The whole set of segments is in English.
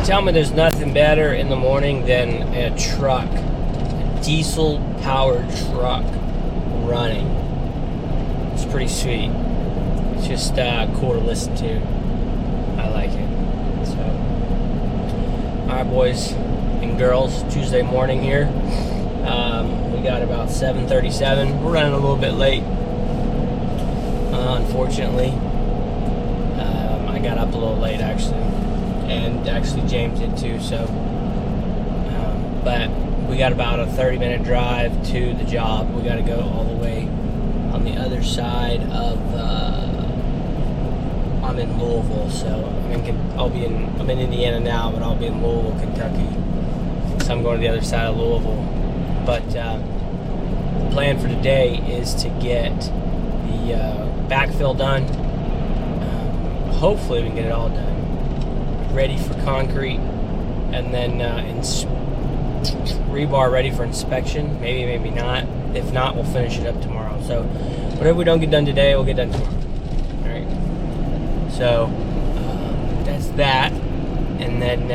Tell me there's nothing better in the morning than a truck, a diesel-powered truck running. It's pretty sweet. It's just cool to listen to. I like it. So, all right, boys and girls, Tuesday morning here. We got about 7:37. We're running a little bit late, unfortunately. I got up a little late, actually. And actually James did too, so but we got about a 30-minute drive to the job. We got to go all the way on the other side of I'm in Louisville, so I'm in Indiana now, but I'll be in Louisville, Kentucky, so I'm going to the other side of Louisville. But the plan for today is to get the backfill done. Hopefully we can get it all done, ready for concrete, and then rebar ready for inspection. Maybe not. If not, we'll finish it up tomorrow. So whatever we don't get done today, we'll get done tomorrow. All right. So that's that. And then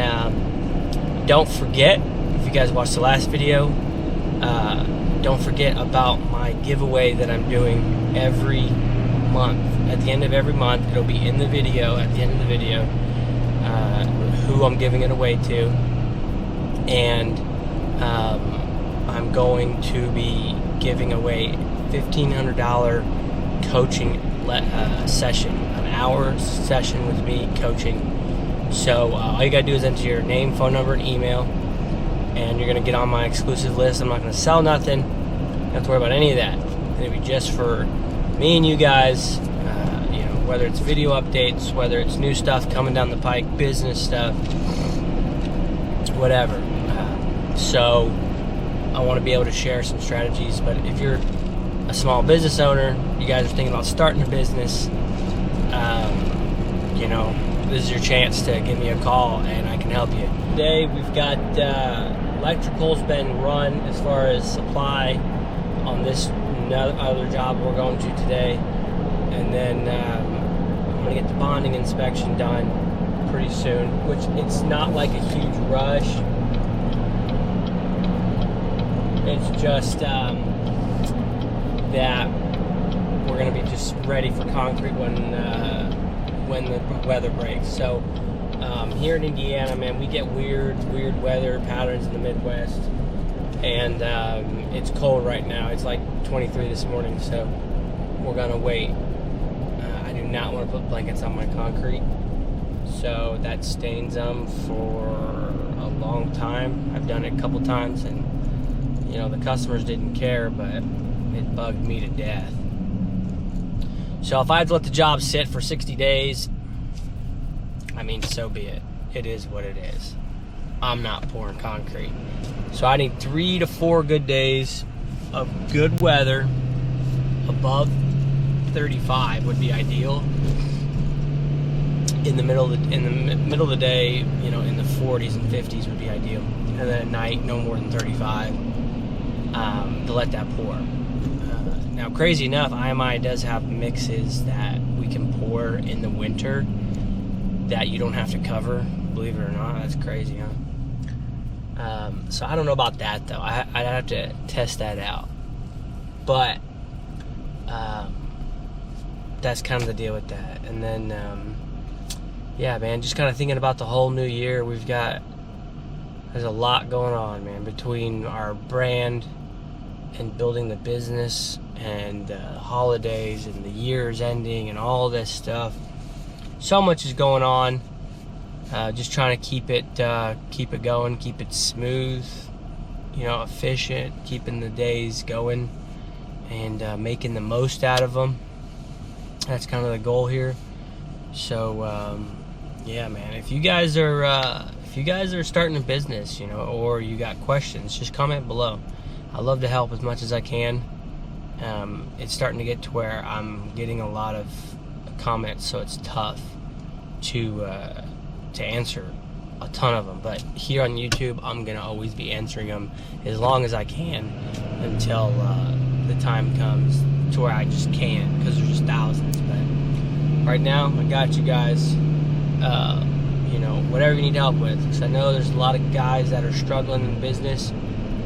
don't forget, if you guys watched the last video, don't forget about my giveaway that I'm doing every month. At the end of every month, it'll be in the video. At the end of the video, who I'm giving it away to, and I'm going to be giving away $1,500 coaching session, an hour session with me coaching. So all you gotta do is enter your name, phone number, and email, and you're gonna get on my exclusive list. I'm not gonna sell nothing. You don't have to worry about any of that. It's gonna be just for me and you guys. Whether it's video updates, whether it's new stuff coming down the pike, business stuff, whatever. So I want to be able to share some strategies. But if you're a small business owner, you guys are thinking about starting a business, this is your chance to give me a call and I can help you. Today we've got electrical's been run as far as supply on this other job we're going to today. And then I'm going to get the bonding inspection done pretty soon, which it's not like a huge rush. It's just that we're going to be just ready for concrete when the weather breaks. So here in Indiana, man, we get weird weather patterns in the Midwest. And it's cold right now. It's like 23 this morning, so we're going to wait. I do not want to put blankets on my concrete, so that stains them for a long time. I've done it a couple times, and the customers didn't care, but it bugged me to death. So if I had to let the job sit for 60 days, so be it. It is what it is. I'm not pouring concrete. So I need 3 to 4 good days of good weather. Above 35 would be ideal. In the middle of the day, in the 40s and 50s would be ideal. And then at night, no more than 35 to let that pour. Now, crazy enough, IMI does have mixes that we can pour in the winter that you don't have to cover. Believe it or not, that's crazy, huh? So I don't know about that, though. I'd have to test that out. But that's kind of the deal with that. And then yeah, man, just kind of thinking about the whole new year. There's a lot going on, man, between our brand and building the business and holidays and the year's ending and all this stuff. So much is going on. Just trying to keep it going, keep it smooth, efficient, keeping the days going, and making the most out of them. That's kind of the goal here. So yeah, man, if you guys are starting a business, or you got questions, just comment below. I love to help as much as I can. It's starting to get to where I'm getting a lot of comments, so it's tough to answer a ton of them. But here on YouTube, I'm gonna always be answering them as long as I can until the time comes to where I just can't, because there's just thousands. But right now, I got you guys. you know, whatever you need help with. Because I know there's a lot of guys that are struggling in business.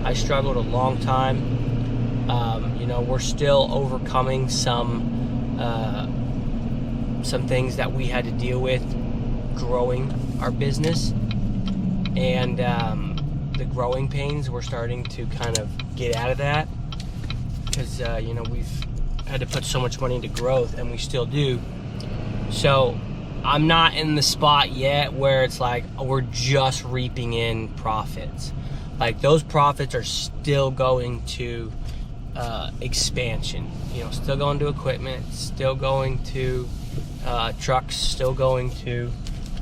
I struggled a long time. You know, we're still overcoming some things that we had to deal with growing our business, and the growing pains, we're starting to kind of get out of that, because you know, we've had to put so much money into growth, and we still do. So I'm not in the spot yet where it's like we're just reaping in profits. Like, those profits are still going to expansion, you know, still going to equipment, still going to trucks, still going to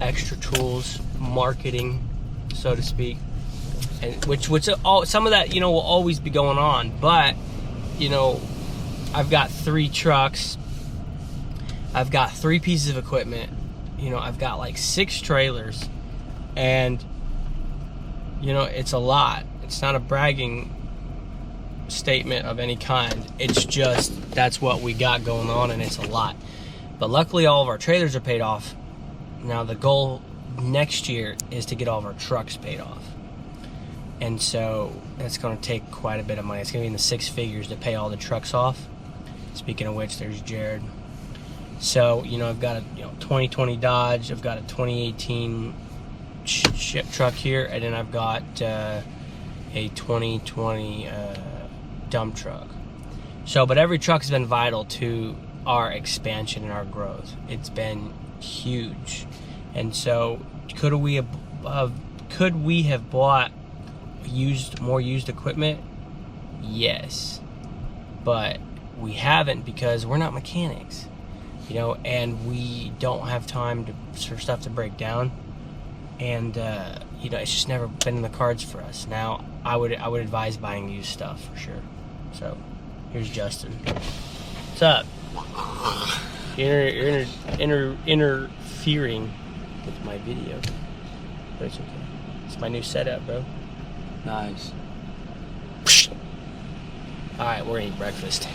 extra tools, marketing, so to speak, and which some of that, you know, will always be going on. But, you know, I've got 3 trucks, I've got 3 pieces of equipment, you know, I've got like 6 trailers, and, you know, it's a lot. It's not a bragging statement of any kind. It's just, that's what we got going on, and it's a lot. But luckily, all of our trailers are paid off. Now, the goal next year is to get all of our trucks paid off. And so that's going to take quite a bit of money. It's going to be in the 6 figures to pay all the trucks off. Speaking of which, there's Jared. So, you know, I've got a 2020 Dodge, I've got a 2018 ship truck here, and then I've got a 2020 dump truck. So, but every truck has been vital to our expansion and our growth. It's been huge. And so, could we have bought more used equipment? Yes, but we haven't, because we're not mechanics, you know, and we don't have time for stuff to break down, and you know, it's just never been in the cards for us. Now, I would advise buying used stuff for sure. So here's Justin. What's up? You're interfering with my video, but it's okay. It's my new setup, bro. Nice. All right, we're eating breakfast.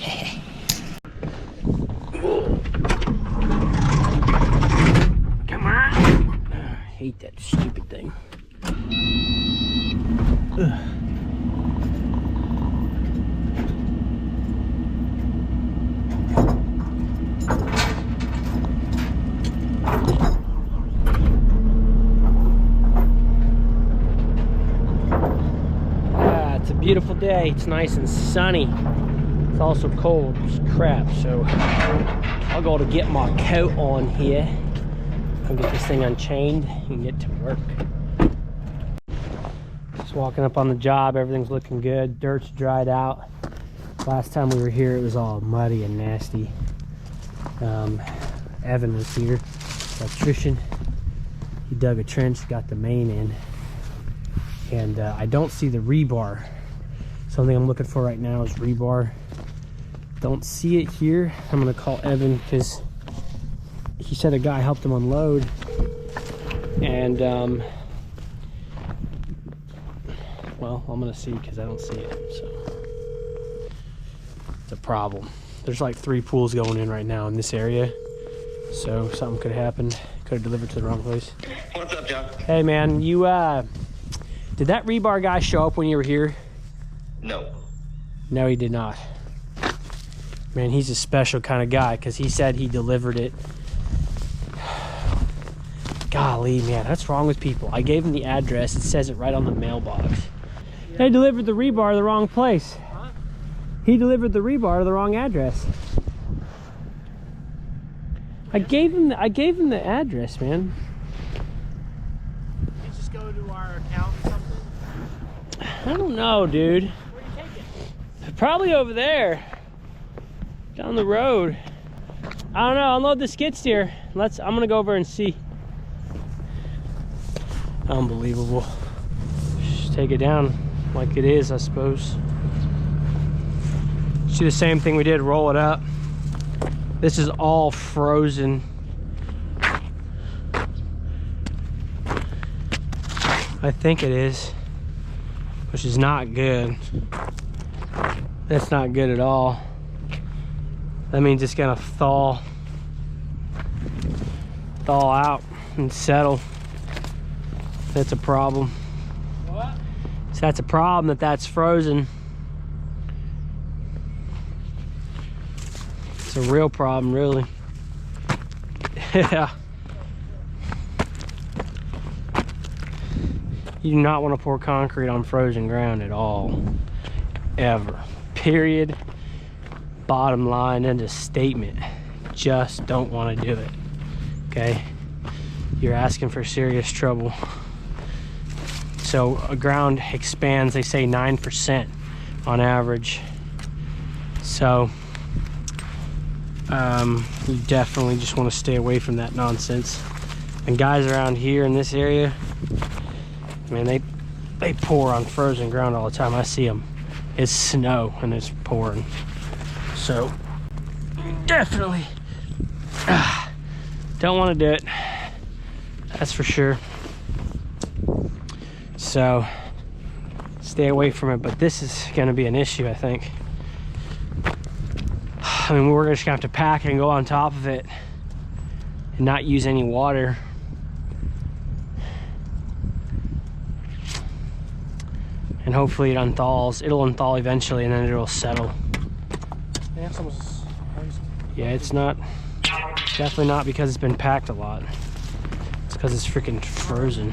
Come on. I hate that stupid thing. Ugh. It's a beautiful day. It's nice and sunny. It's also cold as crap, so I'll go to get my coat on here. I'll get this thing unchained and get to work. Just walking up on the job. Everything's looking good. Dirt's dried out. Last time we were here, it was all muddy and nasty. Evan was here, electrician. He dug a trench, got the main in, and I don't see the rebar. Something I'm looking for right now is rebar. Don't see it here. I'm gonna call Evan, because he said a guy helped him unload, and well, I'm gonna see, because I don't see it. So it's a problem. There's like 3 pools going in right now in this area, so something could happen. Could have delivered to the wrong place. What's up, John? Hey man, you did that rebar guy show up when you were here? No. No, he did not. Man, he's a special kind of guy, because he said he delivered it. Golly, man, that's wrong with people. I gave him the address. It says it right on the mailbox. Yeah. They delivered the rebar to the wrong place. Huh? He delivered the rebar to the wrong address. I gave him the address, man. You just go to our account or something? I don't know, dude. Where do you take it? Probably over there. Down the road. I don't know. Unload the skid steer. I'm gonna go over and see. Unbelievable. Just take it down like it is, I suppose. Do the same thing we did, roll it up. This is all frozen. I think it is, which is not good. That's not good at all. That means it's gonna thaw out and settle. That's a problem. What? So that's a problem that's frozen. It's a real problem, really. Yeah. You do not want to pour concrete on frozen ground at all. Ever. Period. Bottom line, end of statement. Just don't want to do it. Okay? You're asking for serious trouble. So a ground expands, they say 9% on average. So you definitely just want to stay away from that nonsense. And guys around here in this area, man, they pour on frozen ground all the time. I see them. It's snow and it's pouring. So definitely don't want to do it. That's for sure. So stay away from it. But this is going to be an issue, I think. I mean, we're just gonna have to pack it and go on top of it and not use any water. And hopefully it unthaws. It'll unthaw eventually and then it'll settle. Yeah, it's not, definitely not because it's been packed a lot. It's because it's freaking frozen.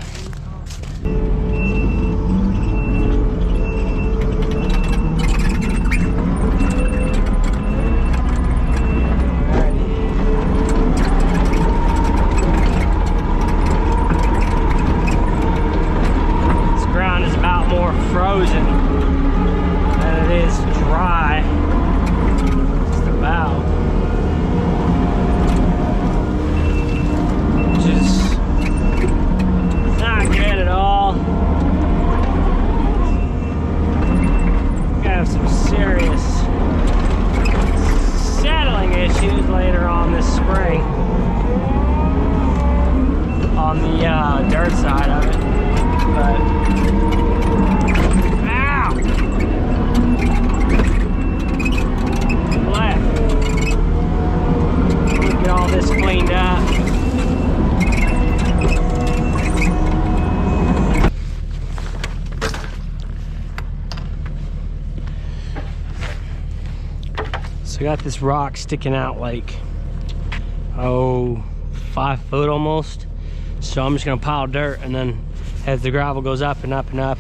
Frozen than it is dry. Just about. Which is not good at all. We're gonna have some serious settling issues later on this spring on the dirt side of it, but get all this cleaned up. So I got this rock sticking out like, 5 foot almost. So I'm just gonna pile dirt, and then as the gravel goes up and up and up,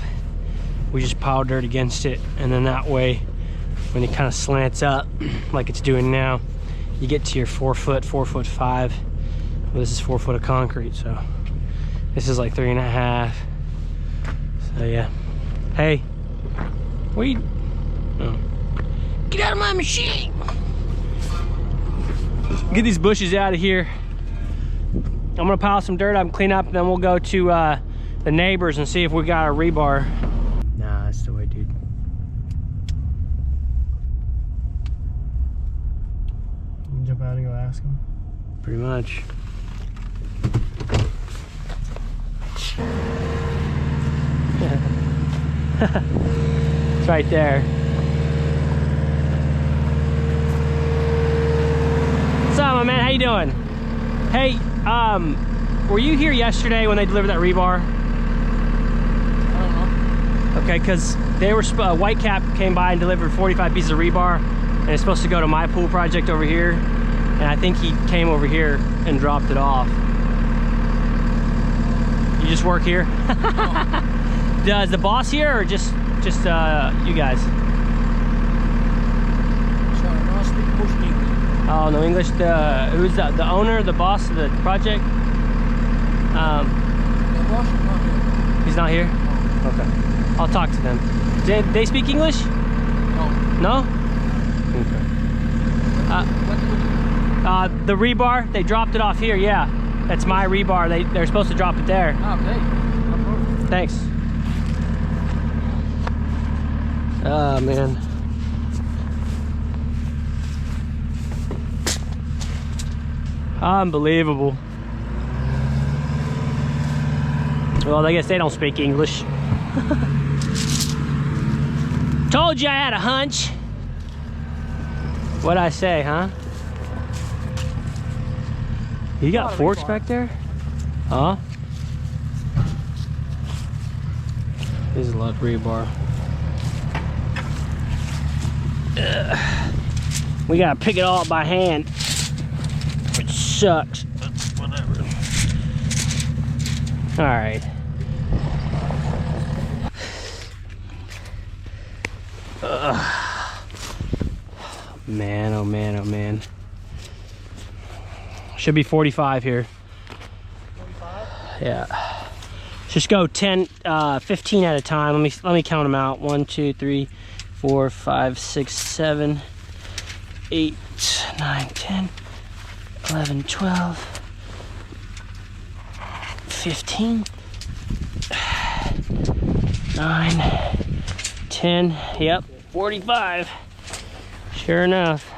we just pile dirt against it, and then that way when it kind of slants up like it's doing now, you get to your 4 foot, 4'5". Well, this is 4 foot of concrete, so this is like 3.5. So yeah. Hey, what are you? Oh. Get out of my machine! Get these bushes out of here. I'm gonna pile some dirt up, clean up, and then we'll go to the neighbors and see if we got a rebar. Nah, that's the way, dude. Jump out and go ask him. Pretty much. It's right there. What's up, my man? How you doing? Hey, were you here yesterday when they delivered that rebar? I don't know. Okay, because they were Whitecap came by and delivered 45 pieces of rebar, and it's supposed to go to my pool project over here. And I think he came over here and dropped it off. You just work here? Oh. Does the boss here, or just you guys? Sorry, no, I speak most English. Oh, no English. Who's the owner, the boss of the project? The boss is not here. He's not here? Okay. I'll talk to them. They speak English? No. No? Okay. What do you do? The rebar, they dropped it off here, yeah. That's my rebar. They're supposed to drop it there. Okay. No problem. Thanks. Oh, man. Unbelievable. Well, I guess they don't speak English. Told you I had a hunch. What'd I say, huh? You got forks back there? Huh? This is a lot of rebar. We gotta pick it all up by hand, which sucks. But whatever. All right. Man, oh man, oh man. Should be 45 here. 45? Yeah. Just go 10, 15 at a time. Let me count them out. 1, 2, 3, 4, 5, 6, 7, 8, 9, 10, 11, 12, 15, 9, 10. Yep, 45. Sure enough.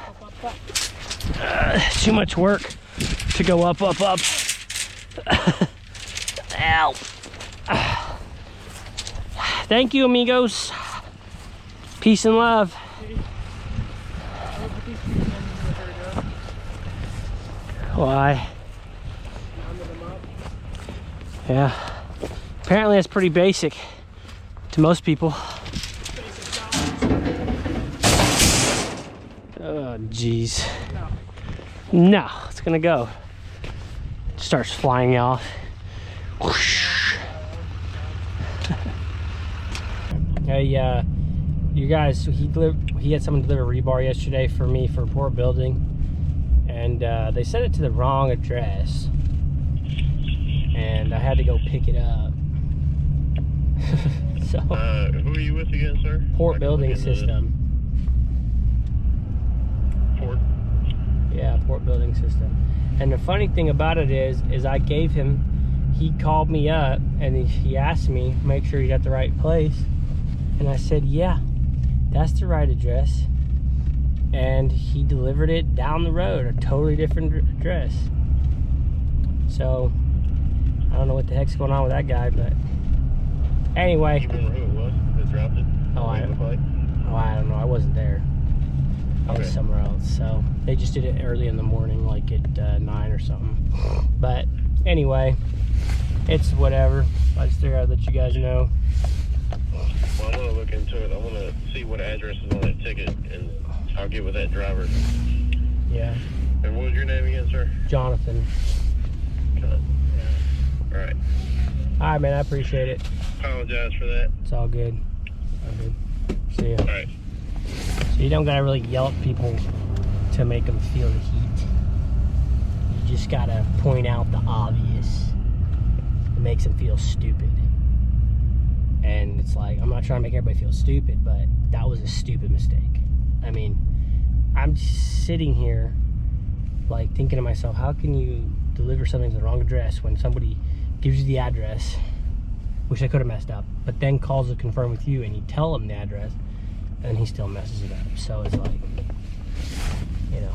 Too much work to go up, up, up. Ow. Thank you, amigos. Peace and love. Why? Yeah. Apparently that's pretty basic to most people. Oh, jeez. No, it's gonna go. Starts flying off. Whoosh. Hey, you guys, he had someone deliver rebar yesterday for me for port building, and they sent it to the wrong address, and I had to go pick it up. So, who are you with again, sir? Port building system. Port? Yeah, port building system. And the funny thing about it is I gave him, he called me up and he asked me, make sure you got the right place. And I said, yeah, that's the right address. And he delivered it down the road, a totally different address. So, I don't know what the heck's going on with that guy, but anyway. You remember who it was that dropped it? I don't know. I wasn't there. I was somewhere else. So, they just did it early in the morning, like at 9 or something. But anyway, it's whatever. I just figured I'd let you guys know. Well, I'm going to look into it. I want to see what address is on that ticket, and I'll get with that driver. Yeah. And what was your name again, sir? Jonathan. Yeah. All right. All right, man. I appreciate it. Apologize for that. It's all good. All good. See ya. All right. So you don't got to really yell at people to make them feel the heat. You just got to point out the obvious. It makes them feel stupid. And it's like, I'm not trying to make everybody feel stupid, but that was a stupid mistake. I mean, I'm sitting here like thinking to myself, how can you deliver something to the wrong address when somebody gives you the address, which I could have messed up, but then calls to confirm with you and you tell them the address and he still messes it up. So it's like, you know,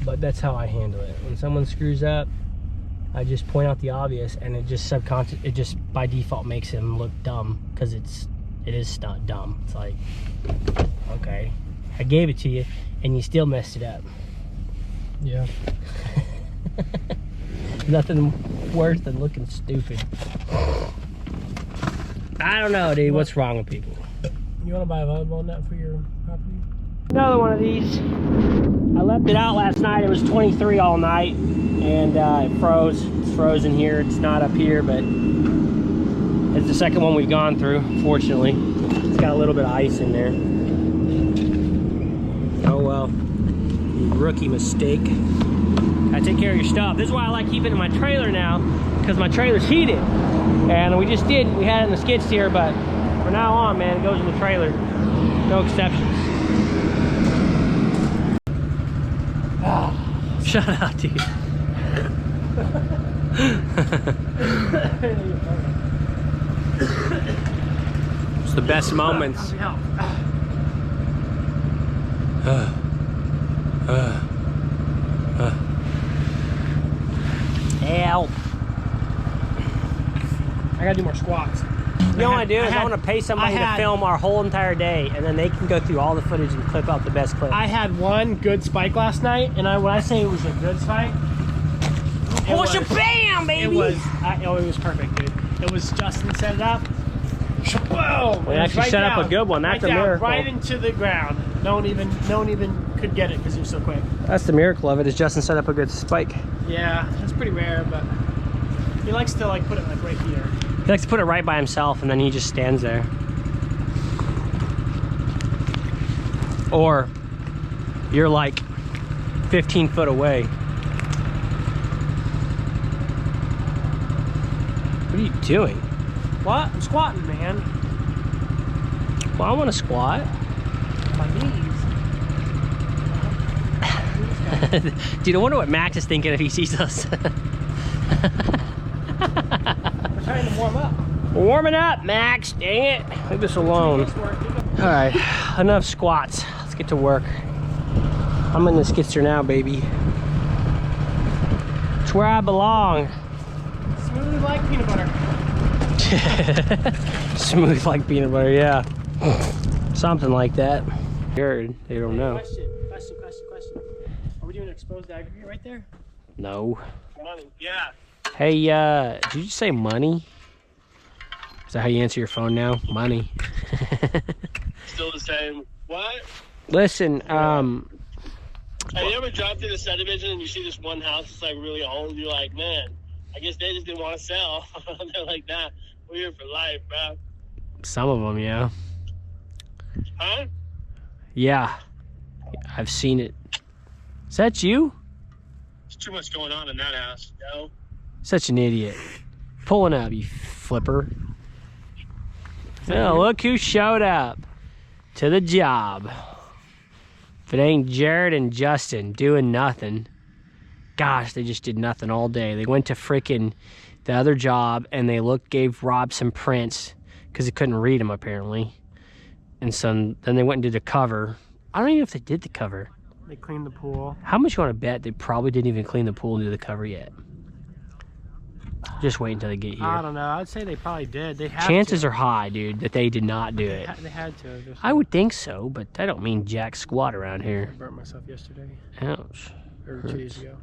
but that's how I handle it. When someone screws up, I just point out the obvious, and it just it just by default makes him look dumb, because it is not dumb. It's like, okay, I gave it to you and you still messed it up. Yeah. Nothing worse than looking stupid. I don't know, dude. What's wrong with people? You want to buy a volleyball net for your property? Another one of these. I left it out last night. It was 23 all night, and it froze. It's frozen here. It's not up here, but it's the second one we've gone through, fortunately. It's got a little bit of ice in there. Oh well. Rookie mistake. I take care of your stuff. This is why I like keeping it in my trailer now, because my trailer's heated. And we had it in the skid steer, but from now on, man, it goes in the trailer. No exceptions. Shut up, dude. It's the best moments. Help. I gotta do more squats. You know what I do is I want to pay somebody to film our whole entire day, and then they can go through all the footage and clip out the best clip. I had one good spike last night, and when I say it was a good spike, bam, baby! it was perfect, dude. It was Justin set it up. Whoa! We actually set up a good one. That's a miracle. Right into the ground. No one even could get it because he was so quick. That's the miracle of it, is Justin set up a good spike. Yeah, that's pretty rare, but he likes to like put it like right here. He likes to put it right by himself, and then he just stands there. Or you're like 15 foot away. What are you doing? What? I'm squatting, man. Well, I want to squat. My knees. Dude, I wonder what Max is thinking if he sees us. We're trying to warm up. We're warming up, Max. Dang it. Leave us alone. All right, enough squats. Let's get to work. I'm in the skidster now, baby. It's where I belong. Smooth like peanut butter. Smooth like peanut butter, yeah. Something like that. Heard, they don't know. Question. Are we doing exposed aggregate right there? No. Money. Yeah. Hey, did you just say money? Is that how you answer your phone now? Money. Still the same. What? Listen, Have you ever drive through the subdivision and you see this one house that's like really old? You're like, man, I guess they just didn't want to sell. They're like, nah, we're here for life, bro. some of them, yeah. Huh? Yeah, I've seen it. Is that you? There's too much going on in that house, yo. Such an idiot. Pulling up, you flipper. Oh, look who showed up to the job. If it ain't Jared and Justin doing nothing. Gosh, they just did nothing all day. They went to frickin' the other job and they gave Rob some prints because he couldn't read them apparently. And so then they went and did a cover. I don't even know if they did the cover. They cleaned the pool. How much you want to bet they probably didn't even clean the pool and do the cover yet? Just wait until they get here. I don't know. I'd say they probably did. They had Chances to. are high, dude, that they did not do it. They had to. I would think so, but I don't mean jack squat around I here. burnt myself yesterday. Ouch. Or 2 days ago.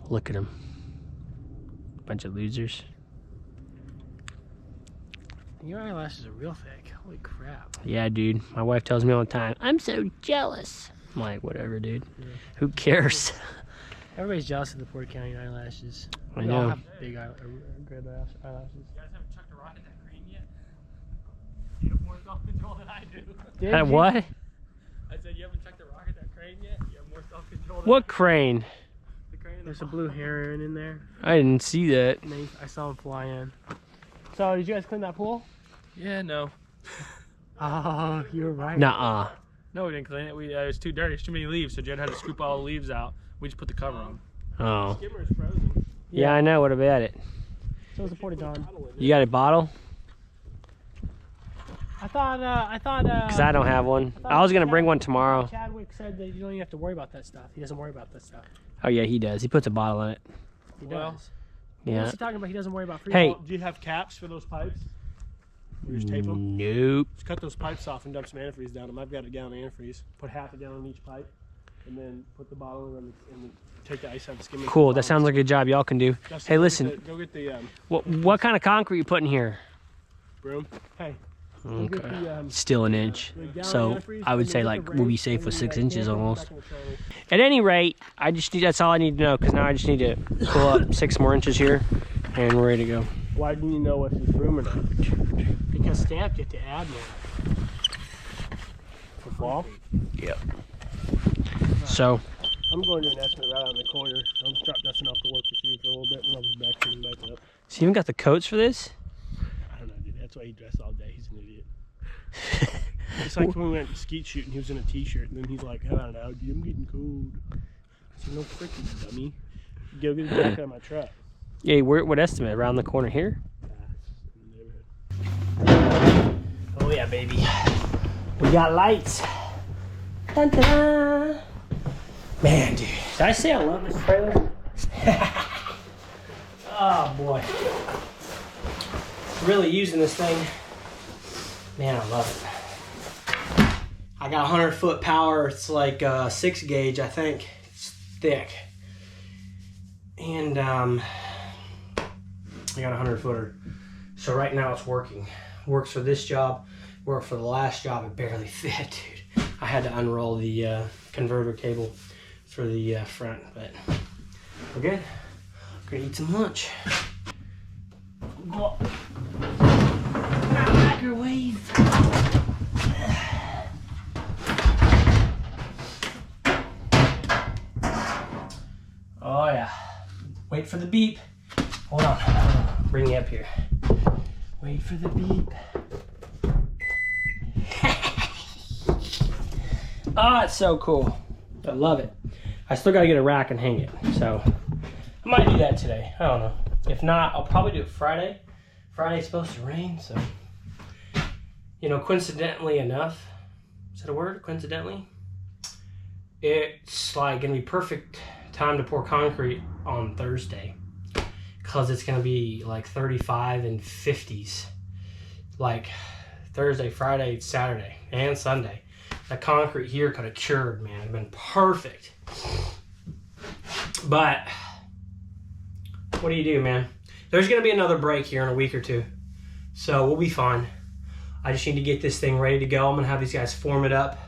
Look at them. Bunch of losers. Your eyelashes are real thick. Holy crap. Yeah, dude. My wife tells me all the time, I'm so jealous. I'm like, whatever, dude. Yeah. Who cares? Everybody's jealous of the Port County eyelashes. I We all know. have big good eyelashes. You guys haven't chucked a rock at that crane yet? You have more self-control than I do. That what? I said, you haven't chucked a rock at that crane yet? You have more self-control than What crane? the crane. There's a blue heron in there. I didn't see that. And I saw him fly in. So, did you guys clean that pool? Yeah, no. Oh, you're right. Nuh-uh. No, we didn't clean it. It was too dirty. There's too many leaves, so Jen had to scoop all the leaves out. We just put the cover on. Oh. Skimmer's frozen. Yeah, I know. What about it? So was the Porta John. You got a bottle? I thought. Because I don't have one. I was going to bring one tomorrow. Chadwick said that you don't even have to worry about that stuff. He doesn't worry about that stuff. Oh, yeah, he does. He puts a bottle in it. He Well, does. Yeah. What's he talking about? He doesn't worry about free. Hey. Do you have caps for those pipes? You just tape them? Nope. Just cut those pipes off and dump some antifreeze down them. I've got a gallon of antifreeze. Put half a gallon in each pipe, and then put the bottle in and take the ice out and skim it. Cool. That sounds like a job y'all can do. Justin, Hey, go listen. Go get the What kind of concrete you putting here? broom. Hey. Okay. Get the, Still an inch. the gallon So antifreeze, I would and say then like get the we'll be rake, safe and with then 6 you inches gotta almost. back in the trolley. At any rate, that's all I need to know because now I just need to pull up 6 more inches here and we're ready to go. Why didn't you know if it's room or not? Because stamp get to add more. For fall? Yep. So I'm going to an estimate right on the corner. I'm dropping Dustin off to work with you for a little bit, and I'll be back and back up. you even got the coats for this? I don't know, dude. That's why he dressed all day. He's an idiot. It's like when we went skeet shooting, he was in a t-shirt, and then he's like, I don't know, dude, I'm getting cold. I said, no freaking dummy. Go get a jacket out of my truck. Yeah, what estimate? Around the corner here? Oh yeah, baby. We got lights. Dun, dun. Man, dude. Did I say I love this trailer? Oh boy. Really using this thing. Man, I love it. I got 100-foot power. It's like 6 gauge, I think. It's thick. And I got a 100-footer. So right now it's working. works for this job, worked for the last job. It barely fit, dude. I had to unroll the converter cable for the front, but we're good. We're gonna eat some lunch. Microwave. Oh yeah. Wait for the beep. Hold on. Bring you up here. Wait for the beep. Oh, it's so cool. I love it. I still gotta get a rack and hang it, so I might do that today. I don't know. If not, I'll probably do it Friday. Friday's supposed to rain, so you know, coincidentally enough, is that a word? Coincidentally, it's like gonna be perfect time to pour concrete on Thursday because it's gonna be like 35 and 50s, like Thursday, Friday, Saturday, and Sunday. The concrete here could have cured, man. It'd been perfect. But what do you do, man? There's gonna be another break here in a week or two, so we'll be fine. I just need to get this thing ready to go. I'm gonna have these guys form it up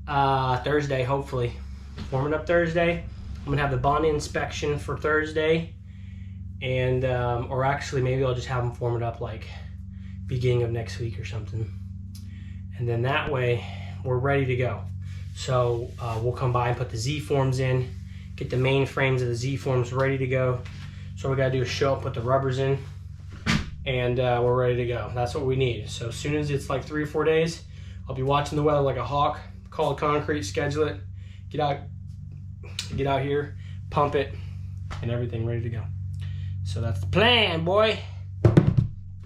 Thursday, hopefully. Form it up Thursday. I'm gonna have the bond inspection for Thursday, and or actually maybe I'll just have them form it up like beginning of next week or something, and then that way we're ready to go. So we'll come by and put the Z-forms in, get the main frames of the Z-forms ready to go. So we gotta do is show up, put the rubbers in, and we're ready to go. That's what we need. So as soon as it's like 3 or 4 days, I'll be watching the weather like a hawk, call it concrete, schedule it, get out here, pump it, and everything ready to go. So that's the plan, boy.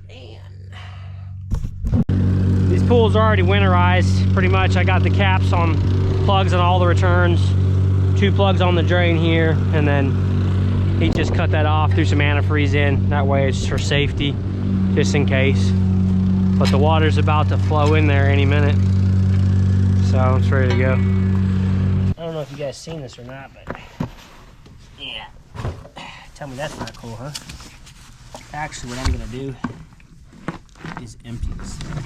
Man. These pools are already winterized, pretty much. I got the caps on plugs on all the returns, 2 plugs on the drain here, and then he just cut that off, threw some antifreeze in. That way it's for safety, just in case. But the water's about to flow in there any minute, so it's ready to go. I don't know if you guys seen this or not, but yeah. Tell me that's not cool, huh? Actually, what I'm gonna do is empty this thing.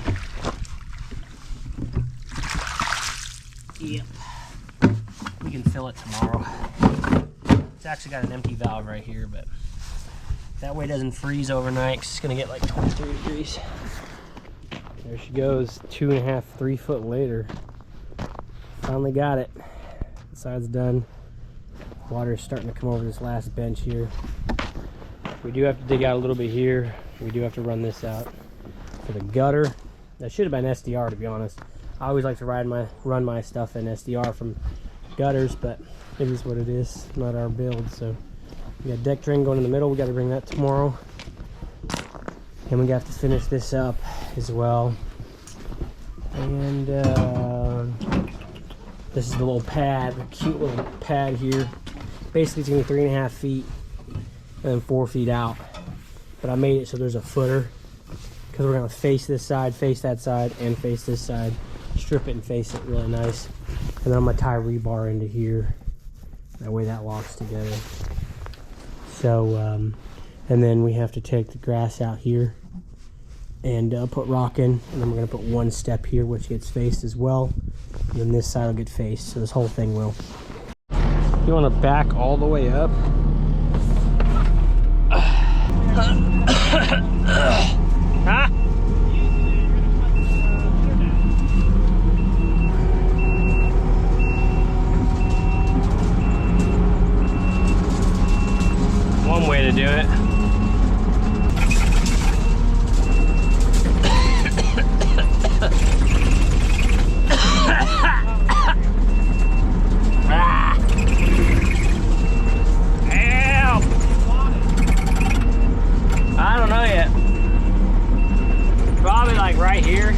Yep. We can fill it tomorrow. It's actually got an empty valve right here, but that way it doesn't freeze overnight, 'cause it's gonna get like 23 degrees. There she goes, 2.5, 3 foot later. Finally got it. The side's done. Water is starting to come over this last bench here. We do have to dig out a little bit here. We do have to run this out for the gutter. That should have been SDR, to be honest. I always like to run my stuff in SDR from gutters, but it is what it is. Not our build. So we got deck drain going in the middle. We got to bring that tomorrow, and we have to finish this up as well. And this is the little pad, the cute little pad here. Basically, it's gonna be 3.5 feet and then 4 feet out. But I made it so there's a footer, because we're gonna face this side, face that side, and face this side. Strip it and face it really nice. And then I'm gonna tie rebar into here. That way that locks together. So, and then we have to take the grass out here and put rock in. And then we're gonna put 1 step here, which gets faced as well. And then this side will get faced, so this whole thing will. You wanna back all the way up? Huh? One way to do it. Help! I don't know yet. Probably like right here.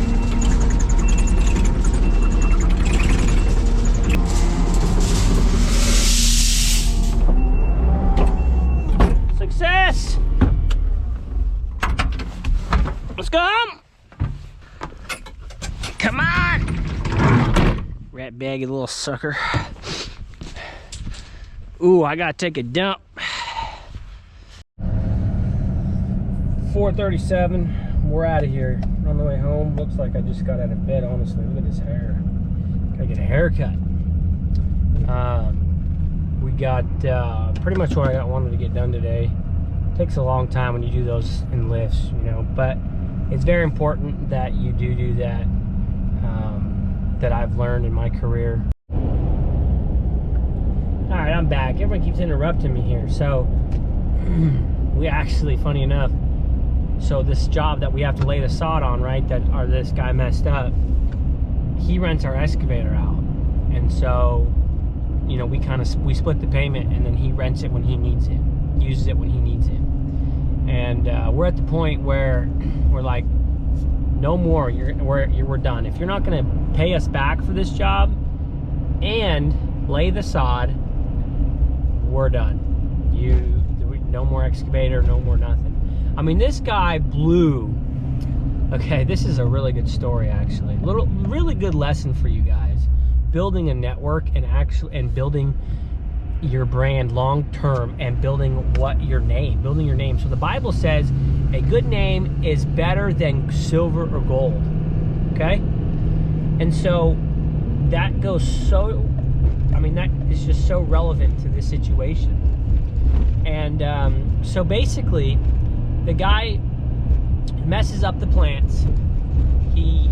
Success! Let's go! Come on! Rat baggy little sucker. Ooh, I gotta take a dump. 4:37. we're out of here. On the way home. Looks like I just got out of bed, honestly. Look at his hair. Gotta get a haircut. We got pretty much what I wanted to get done today. Takes a long time when you do those in lifts, you know, but it's very important that you do that. That I've learned in my career. All right, I'm back. Everybody keeps interrupting me here. So we actually, funny enough, so this job that we have to lay the sod on, right, this guy messed up, he rents our excavator out. And so, you know, we split the payment, and then he rents it when he needs it, uses it when he needs it. And we're at the point where we're like, no more, we're done. If you're not gonna pay us back for this job and lay the sod, we're done. No more excavator, no more nothing. I mean, this guy blew. Okay, this is a really good story, actually. Really good lesson for you guys. Building a network and building your brand long term, and building your name. So the Bible says a good name is better than silver or gold. Okay? And so that goes that is just so relevant to this situation. And so basically, the guy messes up the plants. He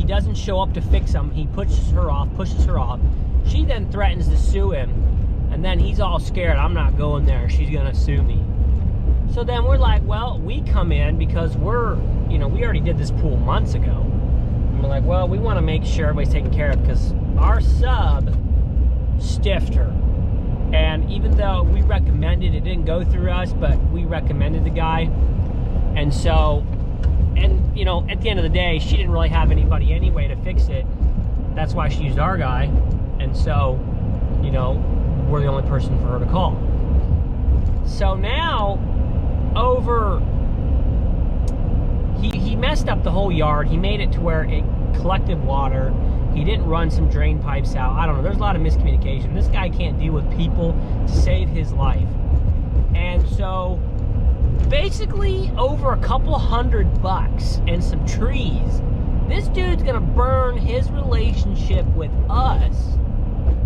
doesn't show up to fix them. He pushes her off. She then threatens to sue him, and then he's all scared. I'm not going there. She's gonna sue me. So then we're like, well, we come in because we already did this pool months ago. And we're like, well, we want to make sure everybody's taken care of because our sub stiffed her. And even though we recommended, it didn't go through us, but we recommended the guy. And so, you know, at the end of the day, she didn't really have anybody anyway to fix it. That's why she used our guy. And so, you know, we're the only person for her to call. So now, he messed up the whole yard. He made it to where it collected water. He didn't run some drain pipes out. I don't know. There's a lot of miscommunication. This guy can't deal with people to save his life. And so, basically, over a couple $100 and some trees, this dude's gonna burn his relationship with us.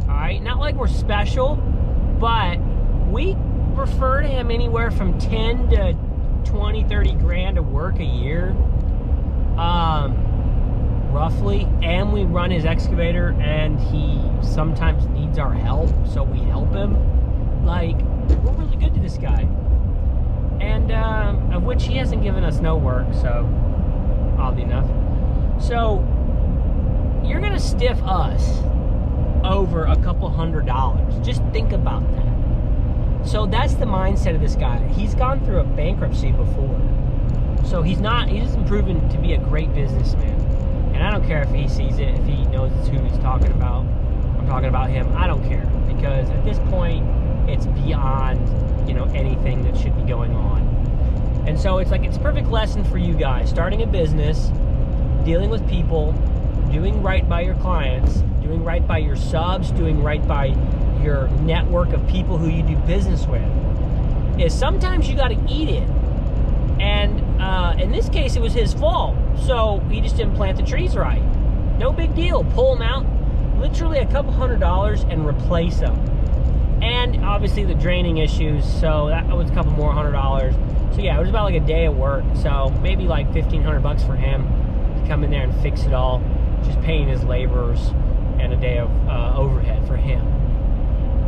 All right, not like we're special, but we refer to him anywhere from 10 to 20, 30 grand to work a year, roughly. And we run his excavator, and he sometimes needs our help, so we help him. Like, we're really good to this guy. And of which he hasn't given us no work, so oddly enough. So you're gonna stiff us over a couple $100. Just think about that. So that's the mindset of this guy. He's gone through a bankruptcy before, so he isn't proven to be a great businessman. And I don't care if he sees it, if he knows who he's talking about. I'm talking about him. I don't care, because at this point it's beyond, you know, anything that should be going on. And so it's like, it's a perfect lesson for you guys starting a business, dealing with people, doing right by your clients, doing right by your subs, doing right by your network of people who you do business with, is sometimes you got to eat it. And in this case, it was his fault. So he just didn't plant the trees right. No big deal. Pull them out, literally a couple $100, and replace them. And obviously the draining issues, so that was a couple more $100. So yeah, it was about like a day of work. So maybe like $1,500 for him to come in there and fix it all, just paying his laborers and a day of overhead for him.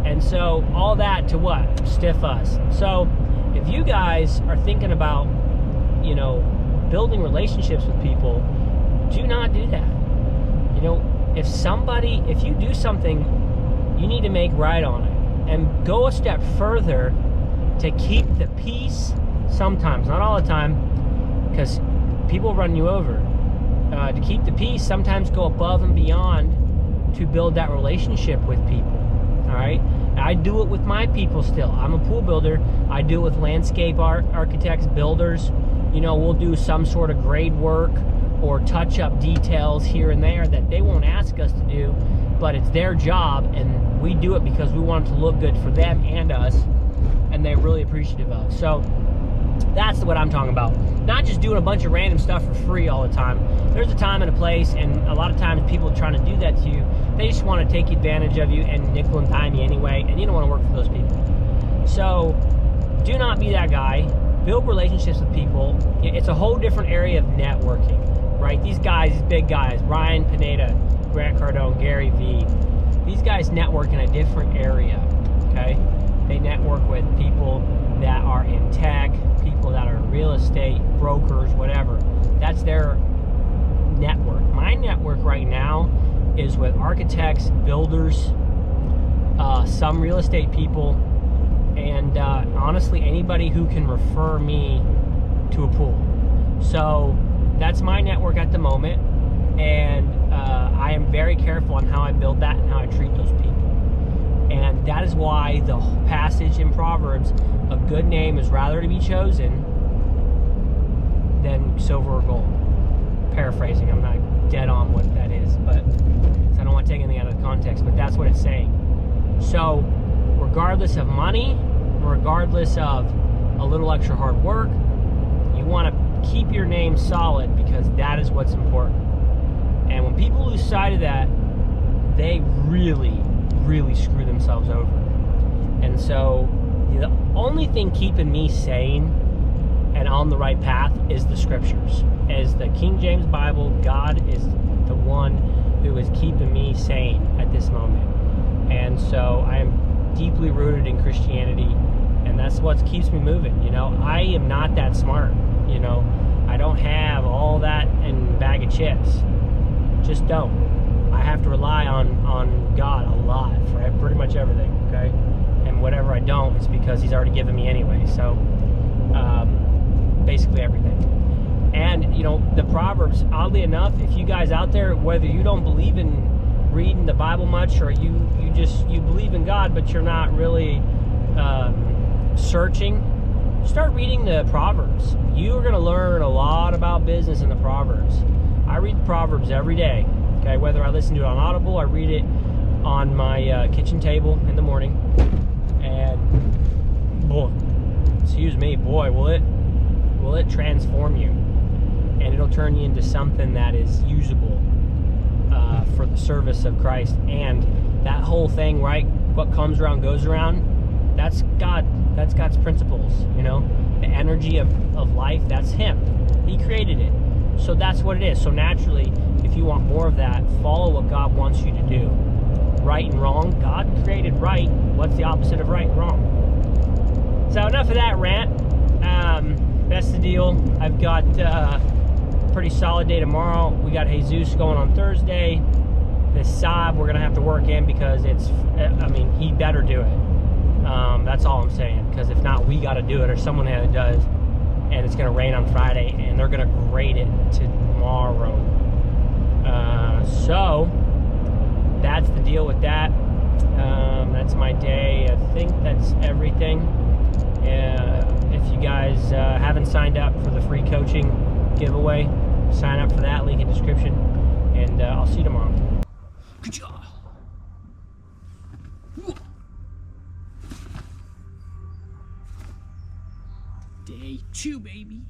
And so all that to what? Stiff us. So if you guys are thinking about, you know, building relationships with people, do not do that. You know, if you do something, you need to make right on it. And go a step further to keep the peace sometimes, not all the time, because people run you over. To keep the peace, sometimes go above and beyond to build that relationship with people. All right? I do it with my people still. I'm a pool builder. I do it with landscape architects, builders. You know, we'll do some sort of grade work or touch up details here and there that they won't ask us to do, but it's their job, and we do it because we want it to look good for them and us, and they're really appreciative of. So That's what I'm talking about. Not just doing a bunch of random stuff for free all the time. There's a time and a place, and a lot of times people trying to do that to you, they just want to take advantage of you and nickel and dime you anyway, and you don't want to work for those people. So do not be that guy. Build relationships with people. It's a whole different area of networking, right? These guys, these big guys, Ryan Pineda, Grant Cardone, Gary Vee, these guys network in a different area, okay? They network with people that are in tech, people that are in real estate, brokers, whatever. That's their network. My network right now is with architects, builders, some real estate people, and honestly, anybody who can refer me to a pool. So that's my network at the moment, and I am very careful on how I build that and how I treat those people. And that is why the passage in Proverbs, a good name is rather to be chosen than silver or gold. Paraphrasing, I'm not dead on what that is, but so I don't want to take anything out of context, but that's what it's saying. So regardless of money, regardless of a little extra hard work, you want to keep your name solid, because that is what's important. And when people lose sight of that, they really screw themselves over. And so the only thing keeping me sane and on the right path is the scriptures. As the King James Bible, God is the one who is keeping me sane at this moment. And so I am deeply rooted in Christianity, and that's what keeps me moving. You know, I am not that smart. You know, I don't have all that in a bag of chips. Just don't. I have to rely on God a lot for pretty much everything, okay? And whatever I don't, it's because He's already given me anyway. So, basically everything. And, you know, the Proverbs, oddly enough, if you guys out there, whether you don't believe in reading the Bible much, or you believe in God, but you're not really searching, start reading the Proverbs. You are going to learn a lot about business in the Proverbs. I read the Proverbs every day. Okay, whether I listen to it on Audible, I read it on my kitchen table in the morning, and boy, will it transform you, and it'll turn you into something that is usable for the service of Christ. And that whole thing, right? What comes around goes around. That's God. That's God's principles. You know, the energy of life. That's Him. He created it. So that's what it is. So naturally, if you want more of that, follow what God wants you to do. Right and wrong. God created right. What's the opposite of right and wrong? So enough of that rant. That's the deal. I've got a pretty solid day tomorrow. We got Jesus going on Thursday. This Saab we're going to have to work in, because he better do it. That's all I'm saying. Because if not, we got to do it, or someone that does. And it's going to rain on Friday, and they're going to grade it tomorrow. So that's the deal with that. That's my day. I think that's everything. If you guys haven't signed up for the free coaching giveaway, sign up for that, link in description, and I'll see you tomorrow. Good job. Day 2, baby.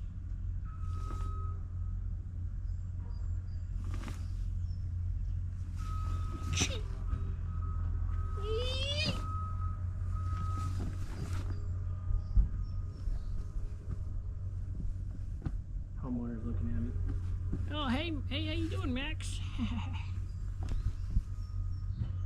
Homeowner's looking at me. Oh, hey, how you doing, Max?